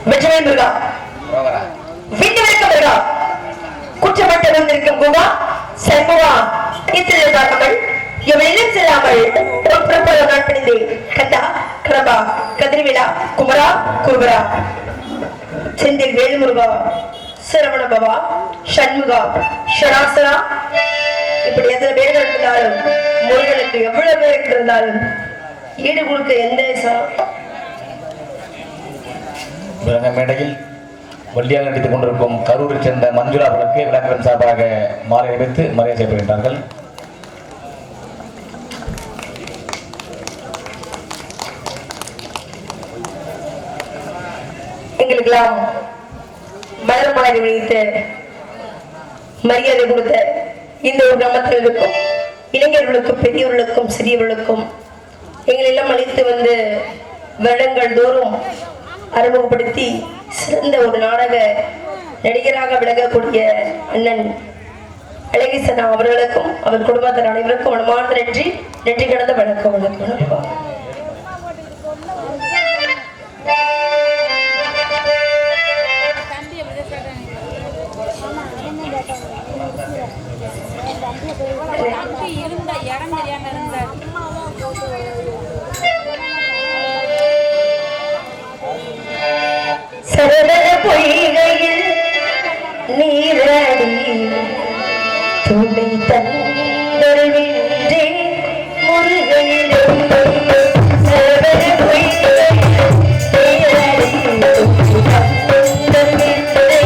Benjamin முருகா வீட்டு முருகா குற்றப்பட்டு வந்திருக்கும் குகா சண்முகா இத்திருந்தார்கள் இவளிடம் செல்லாமல் கந்தா கடம்பா கதிர்விழா குமரா குருபரா செந்தில் வேலுமுருகா சரவண பவா சண்முகா ஷராசரா இப்படி எத்தனை பேர்கள் இருந்தாலும் முருகனுக்கு எவ்வளவு பேர் இருந்தாலும் ஈடு கொடுக்க எந்த மேடையில் வள்ளியாக நடித்துக் கொண்டிருக்கும் கரூரை சேர்ந்த மஞ்சுளா அவர்களுக்கு விளக்கத்தின் சார்பாக மாலை அணிவித்து மரியாதை செய்யப்படுகின்றார்கள். எங்களுக்கெல்லாம் மலர் மாலை அணிவித்து மரியாதை கொடுத்த இந்த ஒரு கிராமத்தில் இருக்கும் இளைஞர்களுக்கும் பெரியவர்களுக்கும் சிறியவர்களுக்கும் எங்களெல்லாம் அழைத்து வந்து வருடங்கள் தோறும் அறிமுகப்படுத்தி சிறந்த ஒரு நாடக நடிகராக விளங்கக்கூடிய அண்ணன் அழகிசனா அவர்களுக்கும் அவர் குடும்பத்தினர் அனைவருக்கும் மனமார்ந்த நன்றி கடந்த வணக்கம் வணக்கம். சரவண பொய்கையில் நீராடி துணை தந்தருவின்றே முருகனிலே சரவண பொய்கையில் நீராடி துணை தந்தருவின்றே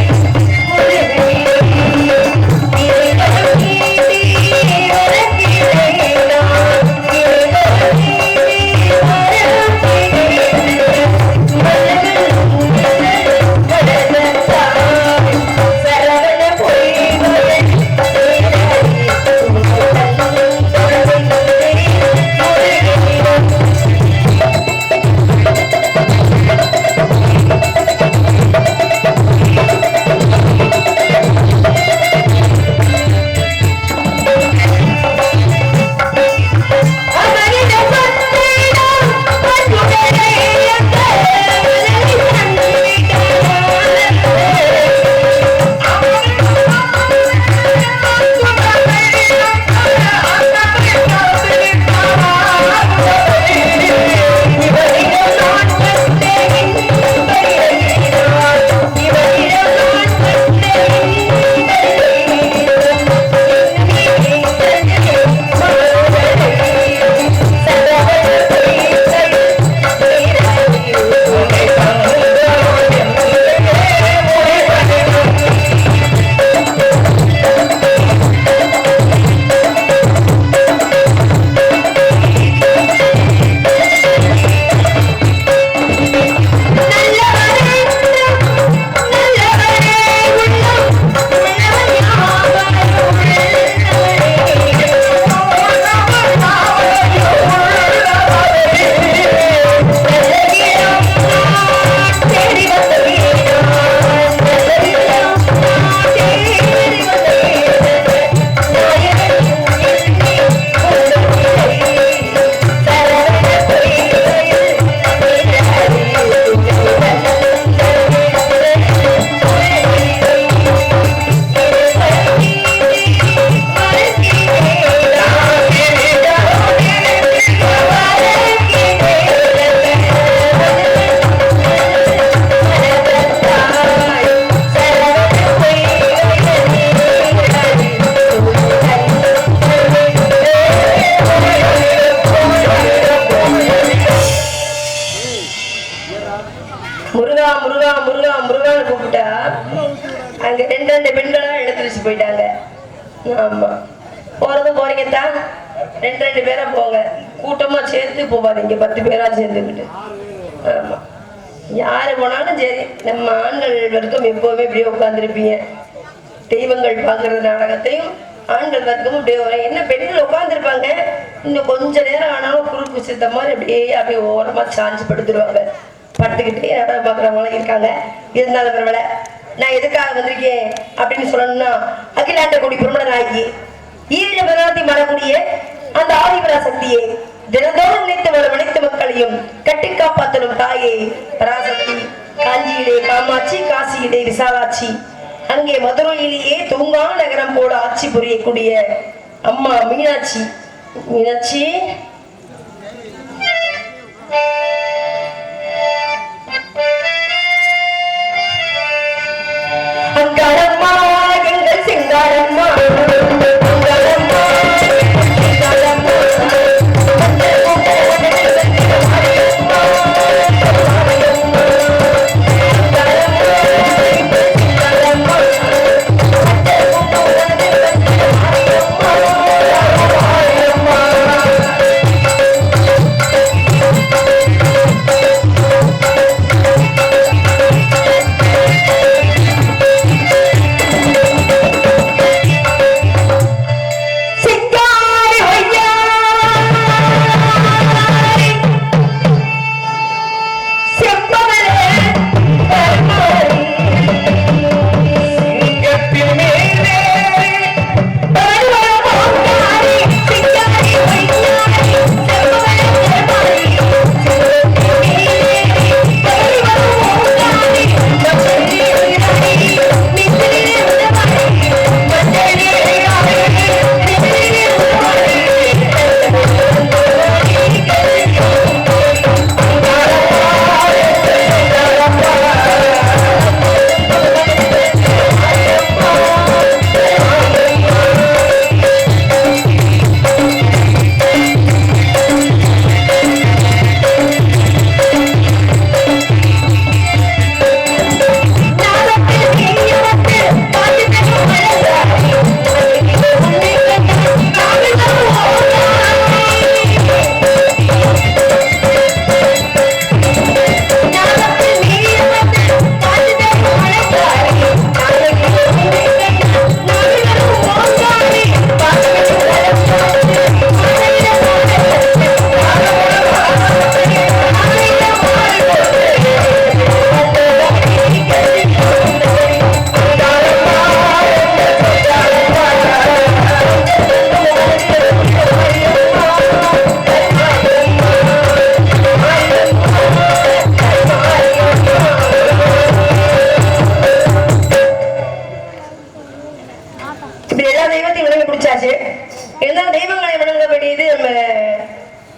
போயிட்டாங்க. ஆமா போறது போறீங்கத்தான் ரெண்டு பேரா போங்க, கூட்டமா சேர்த்து போவாதீங்க, 10 பேரா சேர்ந்துக்கிட்டு. ஆமா யாரு போனாலும் சரி, நம்ம ஆண்கள் வர்க்கம் எப்பவுமே இப்படியே உட்காந்துருப்பீங்க. தெய்வங்கள் பாக்குறது நாடகத்தையும் ஆண்கள் வர்க்கமும் இப்படியே என்ன பெண்கள் உட்காந்துருப்பாங்க, இன்னும் கொஞ்ச நேரம் ஆனாலும் குறுக்கு சித்த மாதிரி அப்படியே ஓரமா சாஞ்சு படுத்துருவாங்க. படுத்துக்கிட்டே நாடகம் பாக்குறவங்களாம் இருக்காங்க. இருந்தாலும் பரவாயில்ல, நான் எதுக்காக வந்திருக்கேன் அப்படின்னு சொல்லணும்னா, அகிலாண்ட கூடி பிரம்மணராகி ஈர பகவதி மரக்கூடிய அந்த ஆதிபரா சக்தியே, தினந்தோறும் நினைத்து வரும் அனைத்து மக்களையும் கட்டி காப்பாற்றலும் தாயே பராசக்தி காஞ்சியிலே காசியிலே காமாட்சி, காசியிலே விசாலாட்சி, அங்கே மதுரையிலேயே தூங்கா நகரம் போல ஆட்சி புரியக்கூடிய அம்மா மீனாட்சி. மீனாட்சி அங்காரம்மா, எங்கள் சிங்காரம்மா, அங்காரம்மா, சிங்காரம்மா,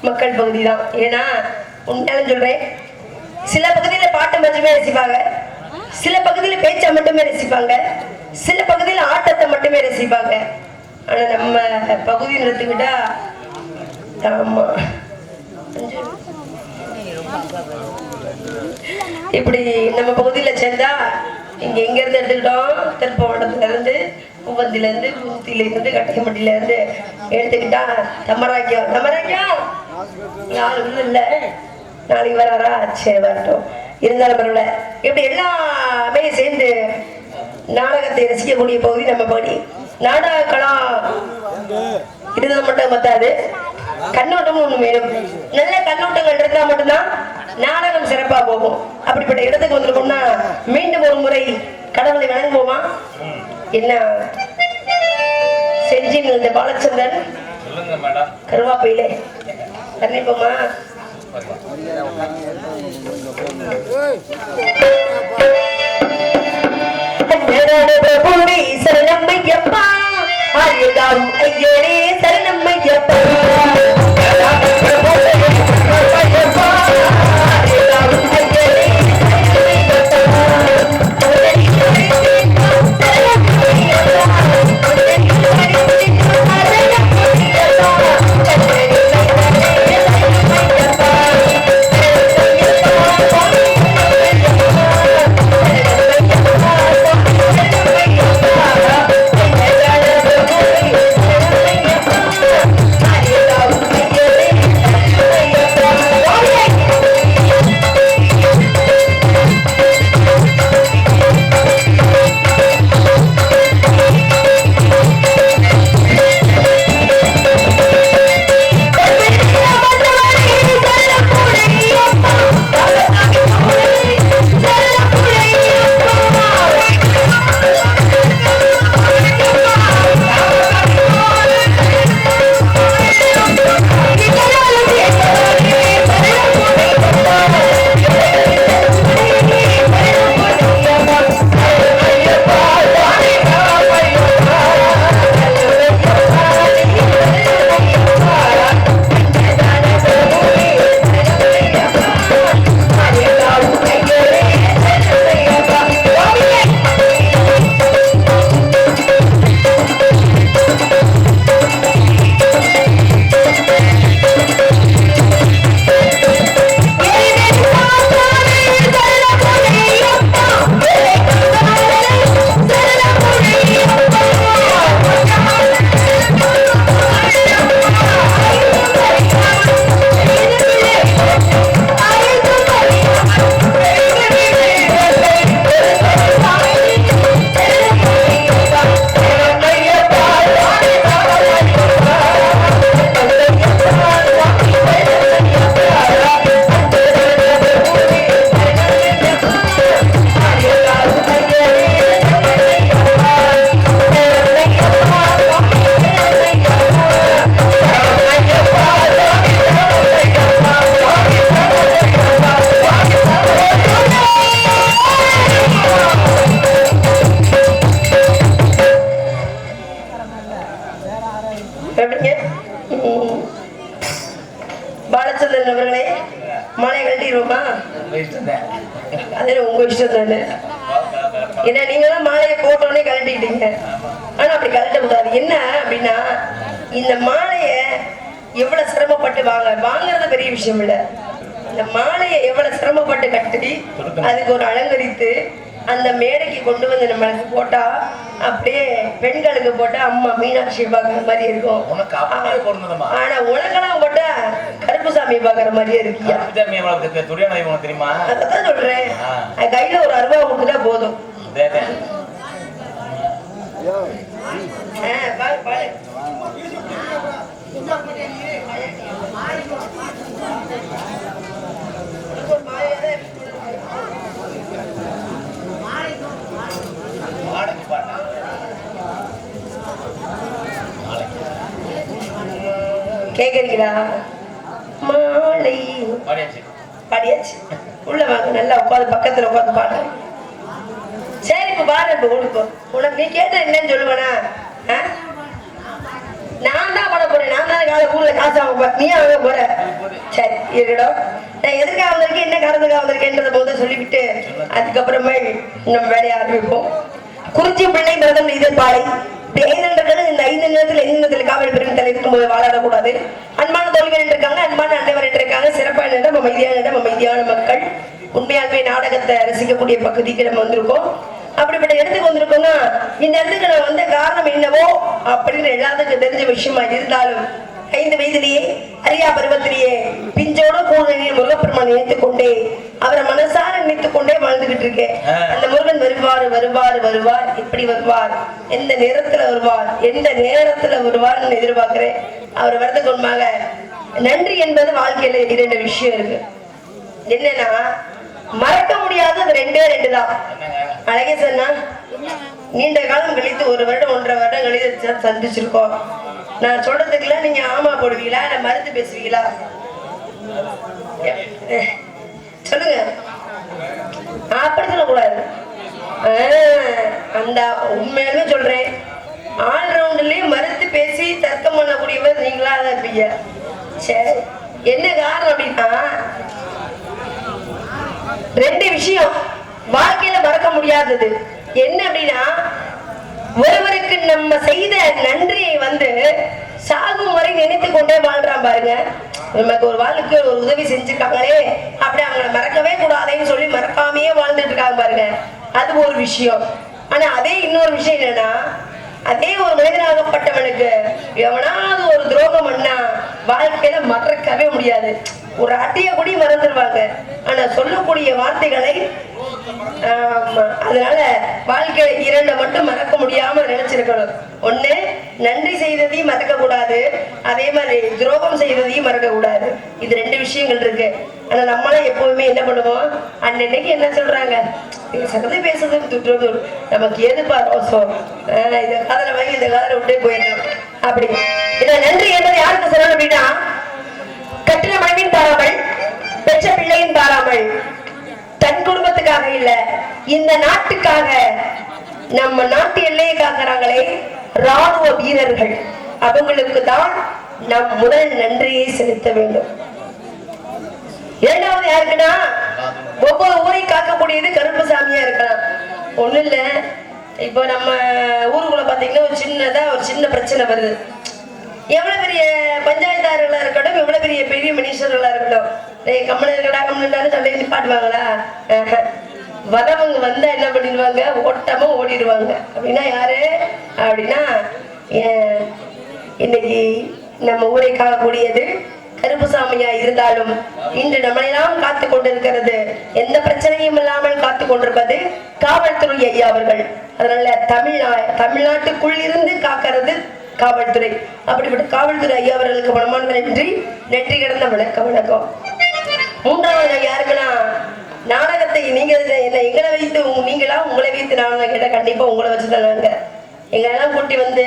மக்கள் பகுதி தான். ஏன்னா உண்மையாலும் சொல்றேன், சில பகுதியில பாட்டு மட்டுமே ரசிப்பாங்க, சில பகுதியில பேச்சை மட்டுமே ரசிப்பாங்க, சில பகுதியில ஆட்டத்தை மட்டுமே ரசிப்பாங்க. ஆனா நம்ம பகுதியில் எடுத்துக்கிட்டா இப்படி நம்ம பகுதியில சேர்ந்தா இங்க எங்க இருந்து எடுத்துக்கிட்டோம், திருப்பவனத்துல இருந்து, பூவந்தில இருந்து, பூத்தில இருந்து, கட்டைமட்டில இருந்து எடுத்துக்கிட்டா தமராக்கியம். தமராக்கியம் யாரு இல்ல, நாளைக்கு வராரா? சரி வரட்டும், இருந்தாலும் பரவாயில்ல. இப்படி எல்லாமே சேர்ந்து நாடகத்தை ரசிக்கக்கூடிய பகுதி நம்ம பகுதி. நாடக கலாம் இருந்தால் மட்டும் பத்தாது, கண்ணோட்டமும் ஒண்ணு வேணும். நல்ல கண்ணோட்டங்கள் இருந்தா மட்டும்தான் நாடகம் சிறப்பா போகும். அப்படிப்பட்ட இடத்துக்கு வந்திருக்கோம்னா மீண்டும் ஒரு முறை கடவுளை வணங்குவோமா? என்ன செஞ்சின் இந்த பாலச்சந்திரன் கருவாப்பையிலே கண்ணிப்போமா? சரணம் ஐயப்பா, ஆயுதாம் ஐயனே சரணம் ஐயப்பா. எப்படிங்க பாலச்சந்திரன் அவர்களே மாலை கழட்டிடுவோமா? அது உங்க இஷ்டம் தானே. ஏன்னா நீங்களாம் மாலையை போட்டோன்னே கழட்டிக்கிட்டீங்க. ஆனா அப்படி கழட்ட கூடாது. என்ன அப்படின்னா இந்த மாலைய எவ்வளவு சிரமப்பட்டு வாங்குறது பெரிய விஷயம் இல்ல. இந்த மாலையை எவ்வளவு சிரமப்பட்டு கட்டி அதுக்கு ஒரு அலங்கரித்து அந்த மேடைக்கு கொண்டு வந்து நம்மளுக்கு போட்டா அப்படியே பெண்களுக்கு போட்டா அம்மா மீனாட்சி பாக்குற மாதிரி இருக்கும். ஆனா உனக்கெல்லாம் போட்டா கருப்புசாமி பாக்குற மாதிரியே இருக்கு. அதான் சொல்றேன், கையில ஒரு அருவா கொடுத்துட்டா போதும். கேக்குறீங்களா? மாலை பாடியாச்சு. உள்ள வாங்க, நல்லா உட்காந்து பக்கத்துல உட்காந்து பாடு. சரி இப்ப பாரு, இப்ப கொடுப்போம். உனக்கு நீ கேட்ட என்னன்னு சொல்லுவேனா? நான் தான் பாட போறேன். நான் தானே காலை ஊர்ல காசு வாங்க போறேன். நீ வாங்க போற? சரி இருக்கட்டும். நான் எதுக்காக வந்திருக்கேன், என்ன காரணத்துக்காக வந்திருக்கேன்றத போது சொல்லிவிட்டு அதுக்கப்புறமே நம்ம வேலையை ஆரம்பிப்போம். குறிச்சி பிள்ளை பிரதம் இது பாலை இந்த 5 நேரத்தில் காவல் பெருமித்தல் இருக்கும்போது வாழாடக்கூடாது. அன்பான தோல்விகள் இருக்காங்க, அன்பான அன்னைவர் இருக்காங்க. சிறப்பான இடம், அமைதியான மக்கள். உண்மையாகவே நாடகத்தை ரசிக்கக்கூடிய பகுதிக்கு நம்ம வந்திருக்கோம். அப்படிப்பட்ட இடத்துக்கு வந்திருக்கோம்னா இந்த இடத்துக்கு நான் வந்த காரணம் என்னவோ அப்படின்னு எல்லாத்துக்கும் தெரிஞ்ச விஷயமா இருந்தாலும் 5 வயதிலேயே அரியா பருவத்திலேயே பிஞ்சோட கூடலில் முருகப்பெருமான் நினைத்துக் கொண்டே அவரை மனசார நினைத்துக் கொண்டே வாழ்ந்துகிட்டு இருக்கேன். அந்த முருகன் வருவார், எப்படி வருவார், எந்த நேரத்துல வருவார், எந்த நேரத்துல வருவார்னு எதிர்பார்க்கிறேன். அவர் வரதுக்கு முன்பாக நன்றி என்பது வாழ்க்கையில 2 விஷயம் இருக்கு. என்னன்னா மறக்க முடியாதது 2 தான். அழகே சொன்னா நீண்ட காலம் கழித்து 1 வருடம் 1.5 வருடம் கழித்து சந்திச்சிருக்கோம். நான் சொல்றதுக்குலாம் நீங்க ஆமா போடுவீங்களா இல்ல மறுத்து பேசுவீங்களா? சொல்லுங்க. அப்படி சொல்லக்கூடாது. அந்த உண்மையாலுமே சொல்றேன், ஆல்ரவுண்ட்லயே மறுத்து பேசி தர்க்கம் பண்ணக்கூடியவர் நீங்களா தான் இருப்பீங்க. சரி, என்ன காரணம் அப்படின்னா 2 விஷயம் வாழ்க்கையில மறக்க முடியாதது. என்ன அப்படின்னா ஒருவருக்கு நம்ம செய்த நன்றியை சாகும் வரை நினைத்து கொண்டே வாழ்றான் பாருங்க. நமக்கு ஒரு வாழ்க்கை ஒரு உதவி செஞ்சிருக்காங்களே அப்படி அவங்களை மறக்கவே கூடாதுன்னு சொல்லி மறக்காமையே வாழ்ந்துட்டு இருக்காங்க பாருங்க. அது ஒரு விஷயம். ஆனா அதே இன்னொரு விஷயம் என்னன்னா, அதே ஒரு மனிதனாகப்பட்டவனுக்கு எவனாவது ஒரு துரோகம் பண்ணா வாழ்க்கையில மறக்கவே முடியாது. ஒரு அட்டைய கூடி மறந்துடுவாங்க. ஆனா சொல்லக்கூடிய வார்த்தைகளை அதனால வாழ்க்கையில 2 மட்டும் மறக்க முடியாம நினைச்சிருக்கணும். 1 நன்றி செய்ததையும் மறக்க கூடாது, அதே மாதிரி துரோகம் செய்ததையும் மறக்க கூடாது. இது 2 விஷயங்கள் இருக்கு. ஆனா நம்மளாம் எப்பவுமே என்ன பண்ணுவோம், அன்னைக்கு என்ன சொல்றாங்க பேசுறது நமக்கு எதுப்பா ரோசம், இந்த காதலை வாங்கி இந்த காதலை விட்டே போயிடணும் அப்படி. இத நன்றி என்பதை யாருக்கு சொல்லணும் அப்படின்னா, கட்டின மனைவின் பாராமல், பெற்ற பிள்ளையின் பாராமல், தன் குடும்பத்துக்காக இல்ல இந்த நாட்டுக்காக, நம்ம நாட்டு எல்லையை காக்கிறாங்களே ராணுவ வீரர்கள், அவங்களுக்கு தான் நம் முதல் நன்றியை செலுத்த வேண்டும். 2வது யாருக்குன்னா, ஒவ்வொரு ஊரை காக்கக்கூடியது கருப்புசாமியா இருக்கலாம். ஒண்ணு இல்ல, இப்போ நம்ம ஊருக்குள்ள பாத்தீங்கன்னா ஒரு சின்ன பிரச்சனை வருது. எவ்வளவு பெரிய பஞ்சாயத்தார்களா இருக்கட்டும், எவ்வளவு பெரிய மினிஸ்டர்களா இருக்கட்டும், கம்மன் இருக்கடா கம்மன் சண்டையை நிப்பாட்டுவாங்களா? வரவங்க வந்தா என்ன பண்ணிடுவாங்க, ஓட்டமா ஓடிடுவாங்க. அப்படின்னா யாரு அப்படின்னா, இன்னைக்கு நம்ம ஊரை காக்கக்கூடியது கருப்புசாமியா இருந்தாலும் இன்று நம்மளெல்லாம் காத்து கொண்டிருக்கிறது, எந்த பிரச்சனையும் இல்லாமல் காத்து கொண்டிருப்பது காவல்துறை ஐயா அவர்கள். அதனால தமிழ்நாட்டுக்குள் இருந்து காக்கிறது காவல்துறை. அப்படிப்பட்ட காவல்துறை ஐயா அவர்களுக்கு மனமான நன்றி கிடந்த வணக்கம். 3வது யாருக்குன்னா, நாடகத்தை நீங்க எங்களை வைத்து நீங்களா உங்களை வைத்து நாடகம் கேட்ட கண்டிப்பா உங்களை வச்சுதான். எங்களெல்லாம் கூட்டி வந்து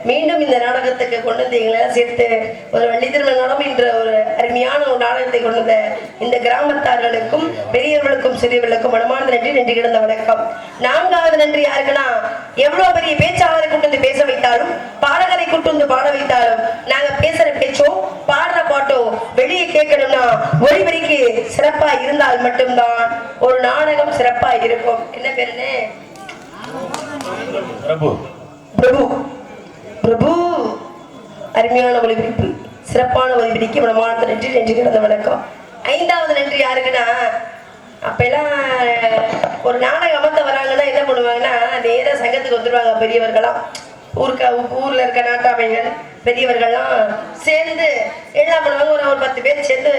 மீண்டும் இந்த நாடகத்துக்கு கொண்டு வந்து எங்களெல்லாம் சேர்த்து ஒரு வள்ளி திருமண நாடகம் என்ற ஒரு அருமையான ஒரு நாடகத்தை கொண்டு வந்த இந்த கிராமத்தார்களுக்கும் பெரியவர்களுக்கும் சிறியவர்களுக்கும் மனமார்ந்த நன்றி கிடந்த வணக்கம். 4வது நன்றி யாருக்குன்னா, எவ்வளவு பெரிய பேச்சாளரை கூட்டு வந்து பேச வைத்தாலும் பாடகரை கூட்டு வந்து பாட வைத்தாலும் நாங்க பேசுற பேச்சோ பாடுற பாட்டோ வெளியே கேட்கணும்னா ஒளிபெருக்கி சிறப்பா இருந்தால் மட்டும்தான் ஒரு நாடகம் சிறப்பா இருக்கும். என்ன பேருன்னு? பிரபு. பிரபு பிரபு அருமையான ஒளிபெருப்பு, சிறப்பான ஒளிபெருக்கி மனமார்ந்த நன்றி கிடந்த வணக்கம். 5வது நன்றி யாருக்குன்னா, அப்பெல்லாம் ஒரு நாடகம் அமர்த்த வராங்கன்னா என்ன பண்ணுவாங்கன்னா, நேரா சங்கத்துக்கு வந்துடுவாங்க பெரியவர்களாம். ஊர்ல இருக்க நாட்டாமைகள் பெரியவர்கள்லாம் சேர்ந்து என்ன பண்ணுவாங்க, ஒரு 10 பேர் சேர்ந்து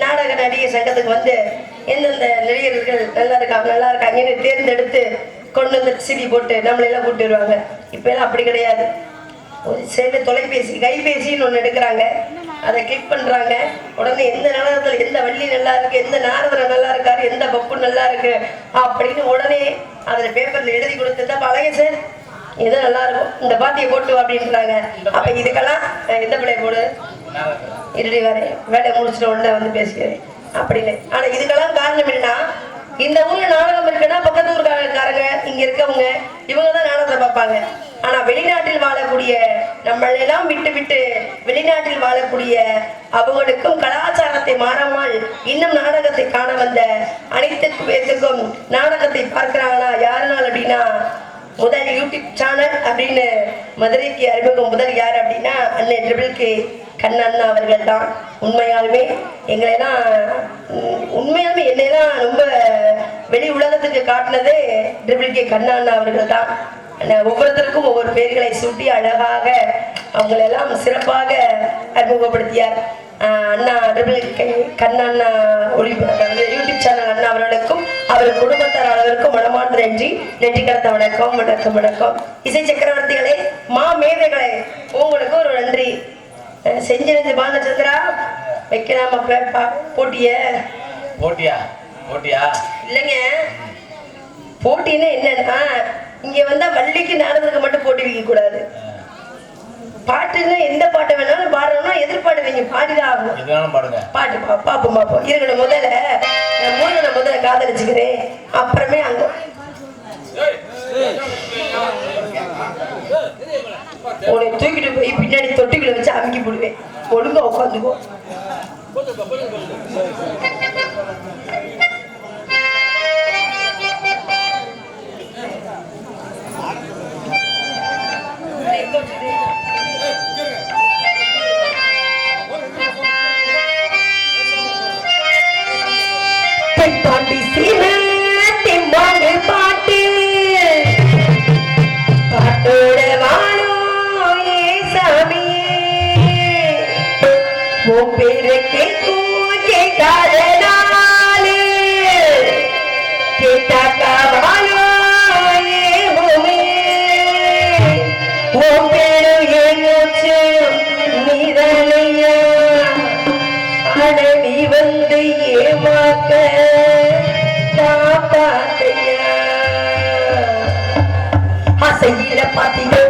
நாடக நடிகர் சங்கத்துக்கு வந்து எந்தெந்த நடிகர்கள் நல்லா இருக்காங்கன்னு தேர்ந்தெடுத்து கொண்டு வந்து சிடி போட்டு நம்மளெல்லாம் கூப்பிட்டு வருவாங்க. இப்ப எல்லாம் அப்படி கிடையாது. ஒரு சேர்ந்து தொலைபேசி கைபேசின்னு ஒன்று எடுக்கிறாங்க, அதை கிளிக் பண்றாங்க. உடனே எந்த நாடகத்துல எந்த வள்ளி நல்லா இருக்கு, எந்த நாரதர் நல்லா இருக்காரு, எந்த பப்பு நல்லா இருக்கு அப்படின்னு உடனே அதுல பேப்பர்ல எழுதி கொடுத்துட்டா பழக சார் இது நல்லா இருக்கும், இந்த பாத்தியை போட்டு அப்படின்றாங்க. அப்ப இதுக்கெல்லாம் எந்த பிள்ளை போடு இருடி வரேன், வேலையை முடிச்சுட்டு உடனே வந்து பேசிக்கிறேன் அப்படின்னு. ஆனா இதுக்கெல்லாம் காரணம் என்னன்னா, இந்த ஊர்ல நாடகம் இருக்குன்னா பக்கத்து ஊருக்காரங்க இங்க இருக்கவங்க இவங்கதான் நாடகத்தை பார்ப்பாங்க. ஆனா வெளிநாட்டில் வாழக்கூடிய நம்மளெல்லாம் விட்டு வெளிநாட்டில் வாழக்கூடிய அவங்களுக்கும் கலாச்சாரத்தை மாறாமல் இன்னும் நாடகத்தை காண வந்த அனைத்து பேருக்கும் நாடகத்தை பார்க்கிறாங்களா யாருனால் அப்படின்னா, முதல் யூடியூப் சேனல் அப்படின்னு மதுரைக்கு அறிமுகம் முதல் யார் அப்படின்னா அண்ணன் ட்ரிபிள் கே கண்ணண்ணா அவர்கள் தான். உண்மையாலுமே என்னையெல்லாம் ரொம்ப வெளி உலகத்துக்கு காட்டினதே ட்ரிபிள் கே கண்ணண்ணா அவர்கள் தான். ஒவ்வொருத்தருக்கும் ஒவ்வொரு பெயர்களை சூட்டி அழகாக அவங்களெல்லாம் சிறப்பாக அறிமுகப்படுத்தியார். அண்ணா ட்ரிபிள் கே கண்ணண்ணா யூடியூப் சேனல் அண்ணா அவர்களுக்கும் அவர் குடும்பத்தார் அளவிற்கும் மனமார்ந்த நன்றி கடத்த வணக்கம் வணக்கம் வணக்கம். இசை சக்கரவர்த்திகளே, மா மேதைகளே, உங்களுக்கு ஒரு நன்றி. செஞ்சிருந்த பாலச்சந்திரா வைக்கலாமா போட்டியா இல்லைங்க. போட்டின்னா என்னன்னா, இங்க வந்தா வள்ளிக்கு நாடகத்துக்கு மட்டும் போட்டி வைக்க கூடாது. பாட்டுன்னா எந்த பாட்டை வேணாலும் பாடணும்னா எதிர்பார்த்து பாடிதான் ஆகணும். பாட்டு பாப்போம் இருக்கணும். முதல்ல காதலிச்சுக்கிறேன், அப்புறமே அங்க உன்னை தூக்கிட்டு போய் பின்னாடி தொட்டிக்குள்ள வச்சு அமுக்கி போடுவேன். ஒழுங்கா உட்காந்துக்கோ. பாட்டி சீமாங்க பாட்டு பாட்டோட வாழும் ஏ சாமியே, உன் பேரை கேட்கும் கேட்டாலே கேட்டாக்கா வாழும் ஏ பூமியே, உன் பேரு ஏன் நீதானையா, அட நீ வந்து ஏமாக்க காப்பாத்தையா. ஆசையில பாத்தீங்க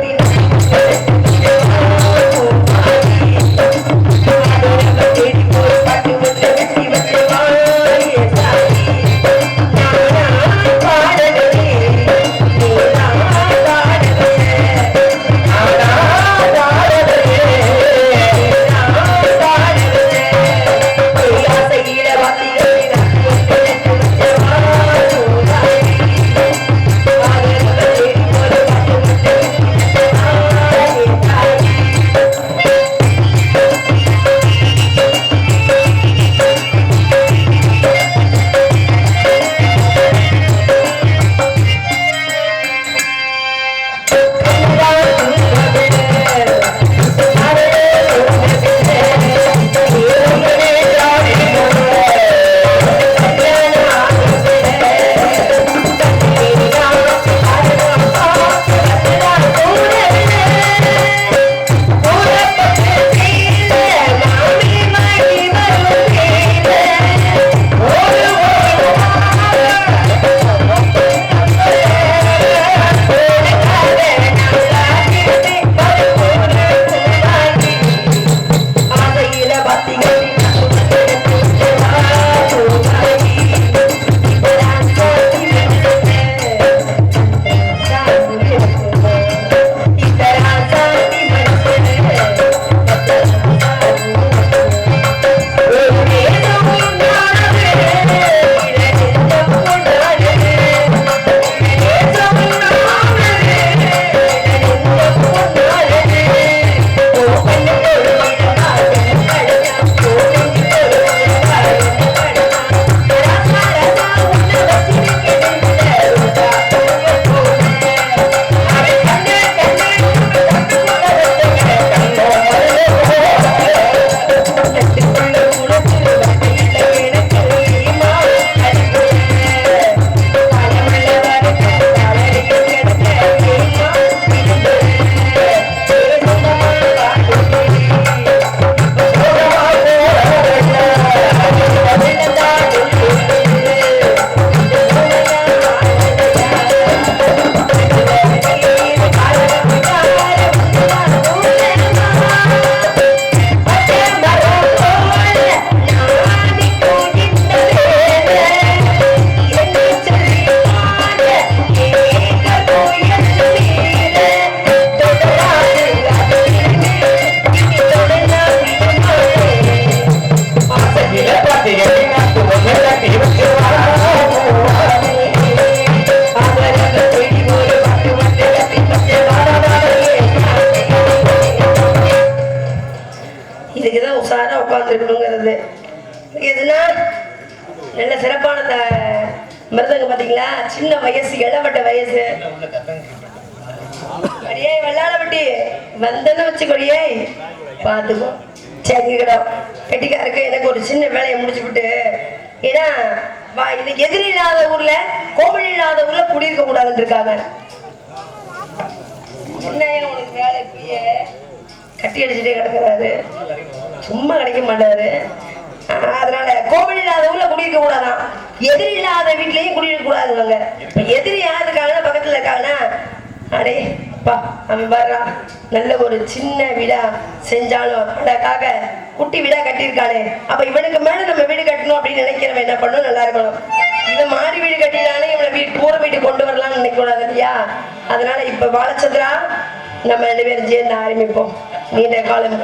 மிருதங்க பாத்தீங்களா? சின்ன வயசு, இளவட்ட வயசு. அடியே வெள்ளாளப்பட்டி வந்தன்னு வச்சுக்கொடியே பாத்துக்கோ. சரி கெட்டிக்காருக்கு எனக்கு ஒரு சின்ன வேலையை முடிச்சு விட்டு, ஏன்னா இது எதிரி இல்லாத ஊர்ல, கோவில் இல்லாத ஊர்ல குடியிருக்க கூடாதுன்னு இருக்காங்க. என்ன உனக்கு வேலை இப்பயே கட்டி அடிச்சுட்டே கிடக்குறாரு, சும்மா கிடைக்க மாட்டாரு. அதனால கோவில் இல்லாத ஊர்ல குடியிருக்க கூடாதான், எதிரி இல்லாத வீட்லயும் குடியிருக்க கூடாதுவாங்க. இப்ப எதிரி யாரு இருக்காங்கன்னா பக்கத்துல இருக்காங்கன்னா, அடே பா அவன் பாருடா நல்ல ஒரு சின்ன வீடா செஞ்சாலும் அதற்காக குட்டி வீடா கட்டியிருக்கானே, அப்ப இவனுக்கு மேல நம்ம வீடு கட்டணும் அப்படின்னு நினைக்கிறவன் என்ன பண்ணணும், நல்லா இருக்கணும். இவன் மாடி வீடு கட்டினாலே இவனை கூரை வீடு கொண்டு வரலாம்னு நினைக்க கூடாது இல்லையா? அதனால இப்ப பாலச்சந்திரா நம்ம 2 பேரும் சேர்ந்து ஆரம்பிப்போம். நீண்ட காலம்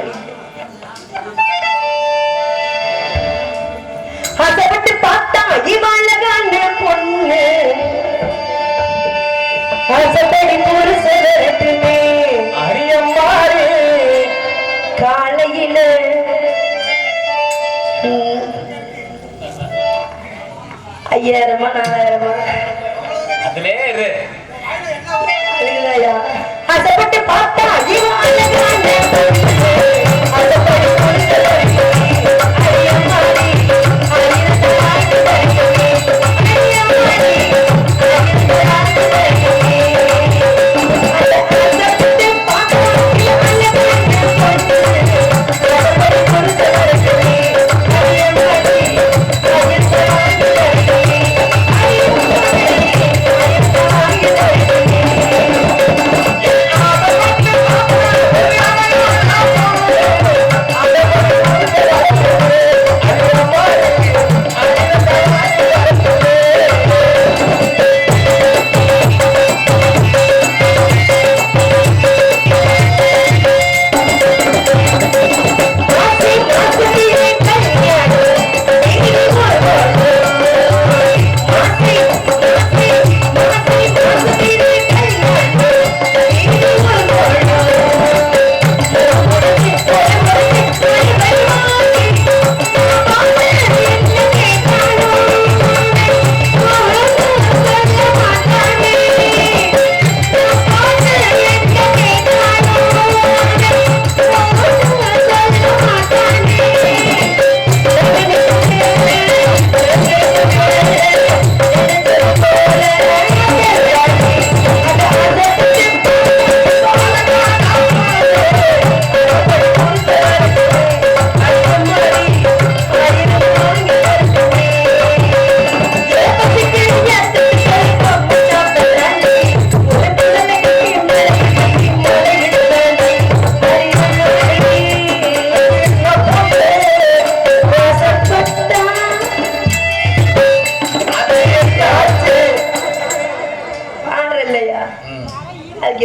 ஆசைப்பட்டு பார்த்தா இவளகான பொண்ணு, ஆசைப்படி புருஷனே அரியம்மாறு காலையில 5000 4000 அதிலே இரு. ஆசைப்பட்டு பார்த்தா இவளகான பொண்ணு, ஆசைப்படி புருஷனே அரியம்மாறு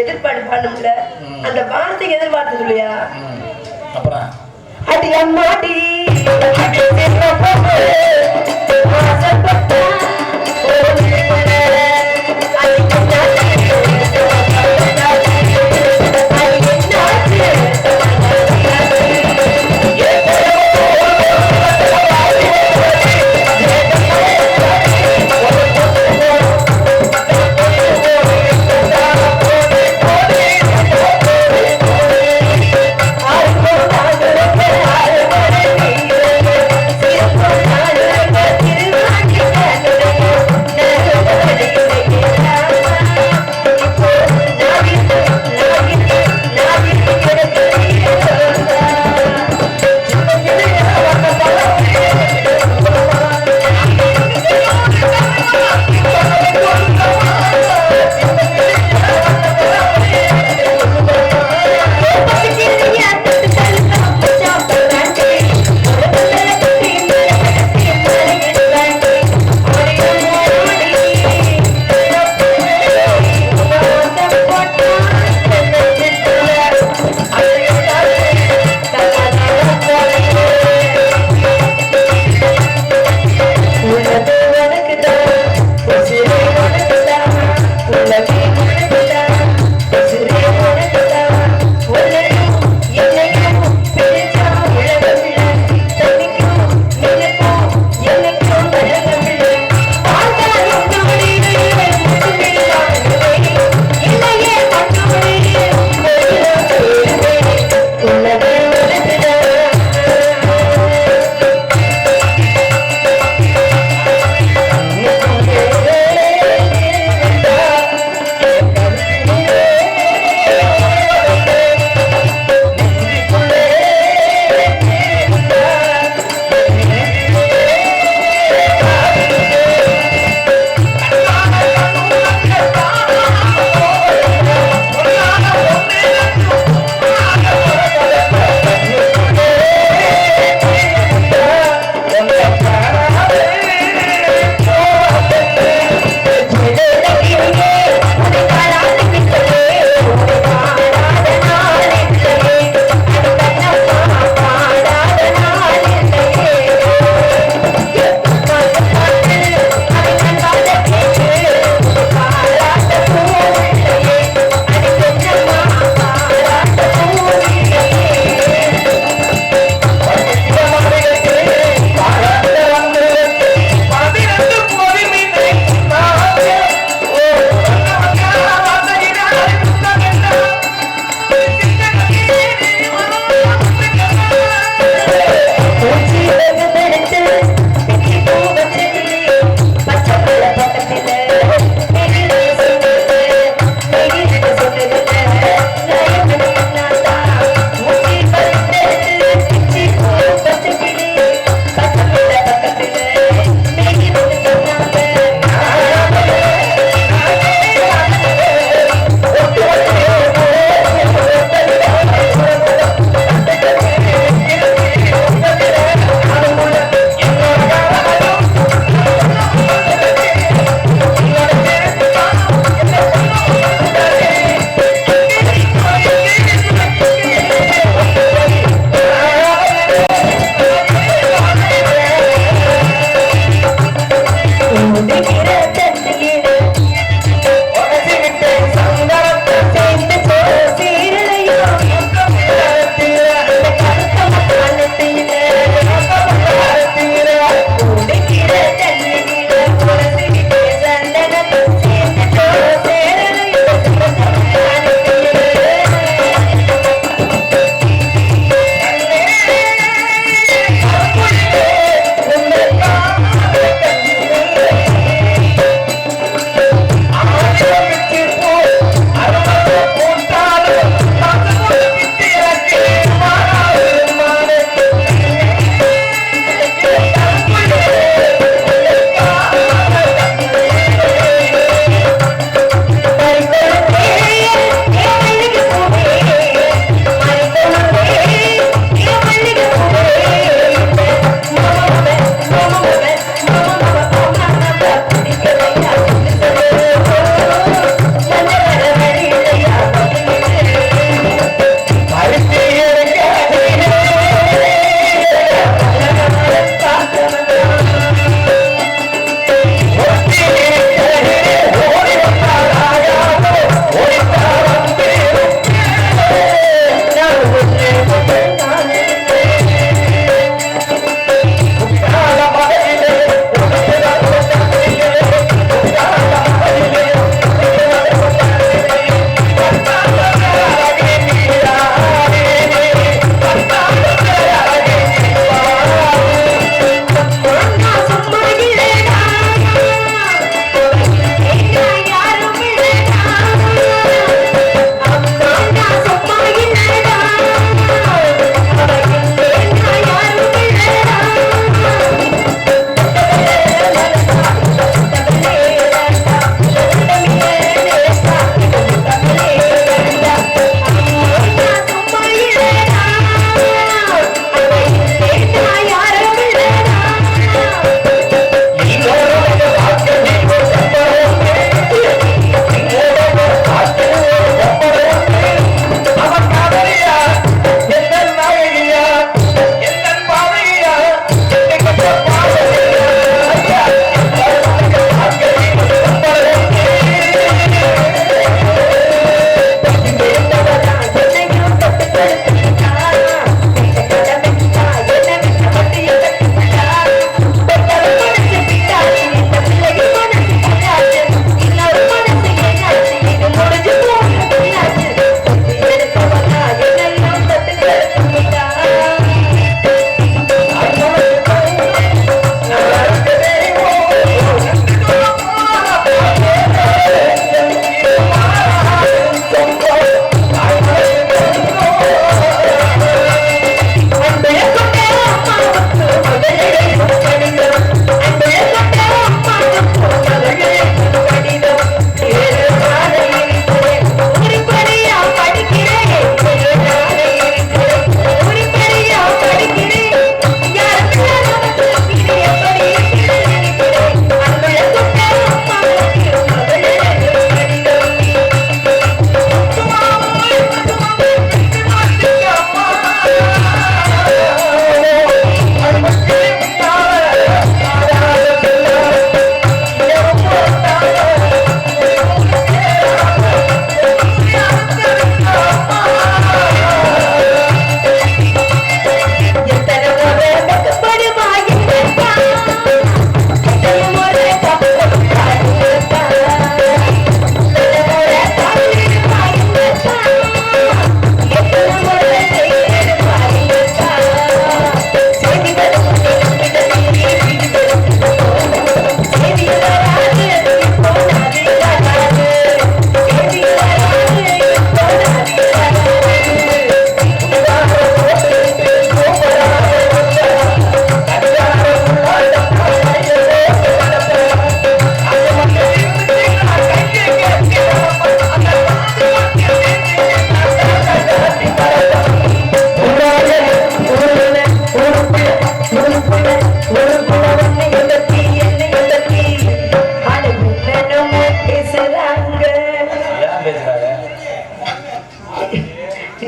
எதிர்பார்ப்பு பண்ணும்ல, அந்த வார்த்தைக்கு எதிர்பார்த்தது இல்லையா? அப்புறம் அடி அம்மாடி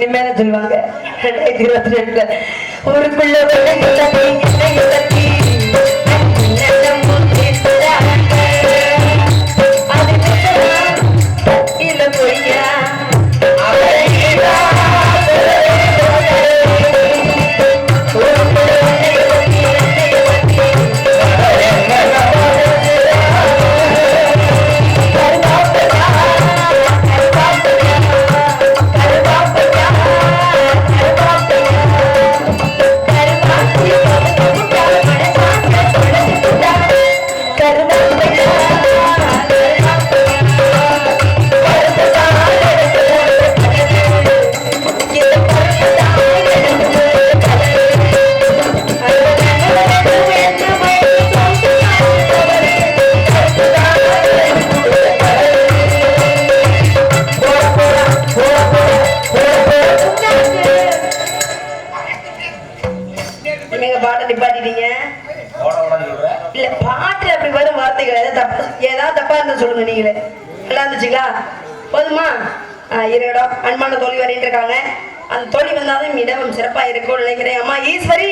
இனிமேல சொல்லுவாங்க 2022 ஊருக்குள்ள இல்ல பொய்யா நீங்க பாட்டை நிப்பாட்டிட்டீங்க இல்ல பாட்டு அப்படி வரும் வார்த்தைகள் ஏதாவது தப்பா இருந்தா சொல்லுங்க நீங்களே நல்லா இருந்துச்சுங்களா போதுமா இருக்கட்டும் அன்பான தோழி வரையிட்டு இருக்காங்க அந்த தோழி வந்தாலும் இடமும் சிறப்பா இருக்கும்னு நினைக்கிறேன் அம்மா ஈஸ்வரி